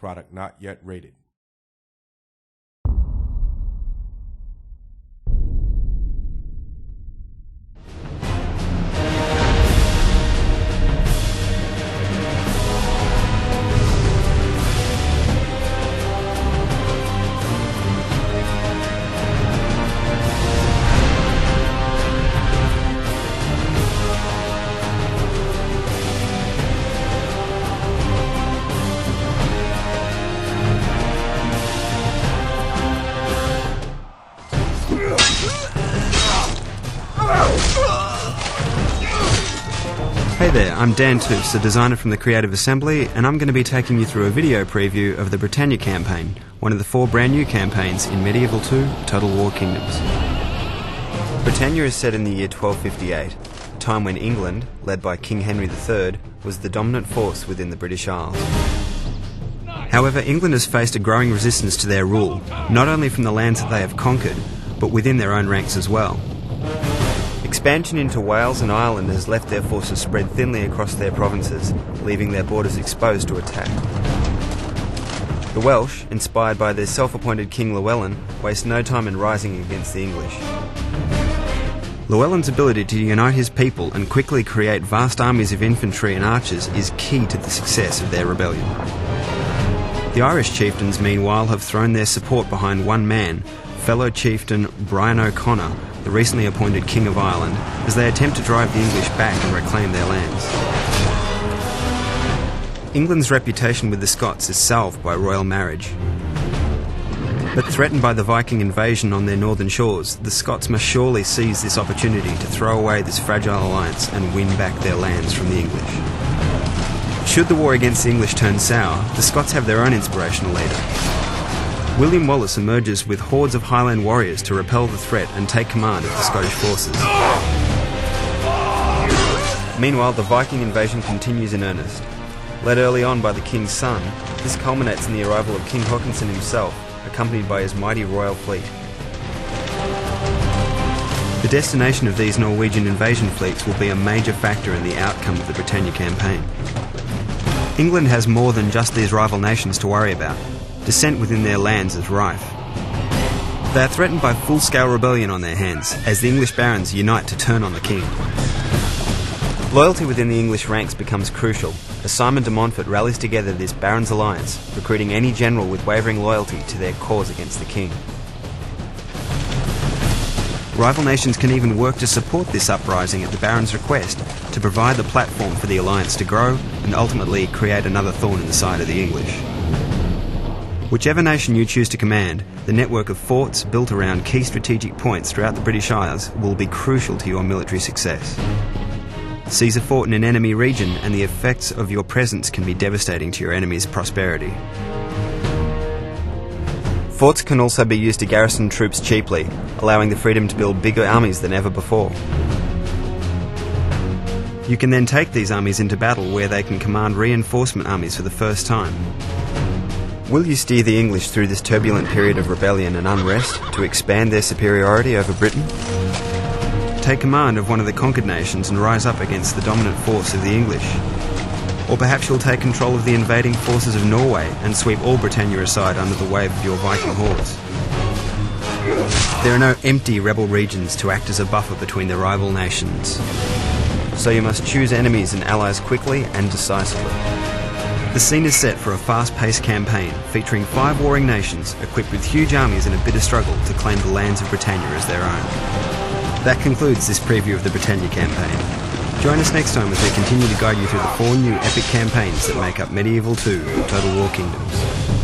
Product not yet rated. Hey there, I'm Dan Toofs, a designer from the Creative Assembly, and I'm going to be taking you through a video preview of the Britannia campaign, one of the 4 brand new campaigns in Medieval 2 Total War Kingdoms. Britannia is set in the year 1258, a time when England, led by King Henry III, was the dominant force within the British Isles. However, England has faced a growing resistance to their rule, not only from the lands that they have conquered, but within their own ranks as well. Expansion into Wales and Ireland has left their forces spread thinly across their provinces, leaving their borders exposed to attack. The Welsh, inspired by their self-appointed King Llewellyn, waste no time in rising against the English. Llewellyn's ability to unite his people and quickly create vast armies of infantry and archers is key to the success of their rebellion. The Irish chieftains, meanwhile, have thrown their support behind one man, fellow chieftain Brian O'Connor, the recently appointed King of Ireland, as they attempt to drive the English back and reclaim their lands. England's reputation with the Scots is salved by royal marriage. But threatened by the Viking invasion on their northern shores, the Scots must surely seize this opportunity to throw away this fragile alliance and win back their lands from the English. Should the war against the English turn sour, the Scots have their own inspirational leader. William Wallace emerges with hordes of Highland warriors to repel the threat and take command of the Scottish forces. Meanwhile, the Viking invasion continues in earnest. Led early on by the King's son, this culminates in the arrival of King Håkonsson himself, accompanied by his mighty royal fleet. The destination of these Norwegian invasion fleets will be a major factor in the outcome of the Britannia campaign. England has more than just these rival nations to worry about. Dissent within their lands is rife. They are threatened by full-scale rebellion on their hands, as the English barons unite to turn on the king. Loyalty within the English ranks becomes crucial, as Simon de Montfort rallies together this barons' alliance, recruiting any general with wavering loyalty to their cause against the king. Rival nations can even work to support this uprising at the barons' request, to provide the platform for the alliance to grow and ultimately create another thorn in the side of the English. Whichever nation you choose to command, the network of forts built around key strategic points throughout the British Isles will be crucial to your military success. Seize a fort in an enemy region and the effects of your presence can be devastating to your enemy's prosperity. Forts can also be used to garrison troops cheaply, allowing the freedom to build bigger armies than ever before. You can then take these armies into battle where they can command reinforcement armies for the first time. Will you steer the English through this turbulent period of rebellion and unrest to expand their superiority over Britain? Take command of one of the conquered nations and rise up against the dominant force of the English. Or perhaps you'll take control of the invading forces of Norway and sweep all Britannia aside under the wave of your Viking hordes. There are no empty rebel regions to act as a buffer between the rival nations. So you must choose enemies and allies quickly and decisively. The scene is set for a fast-paced campaign featuring 5 warring nations equipped with huge armies in a bitter struggle to claim the lands of Britannia as their own. That concludes this preview of the Britannia campaign. Join us next time as we continue to guide you through the 4 new epic campaigns that make up Medieval 2 Total War Kingdoms.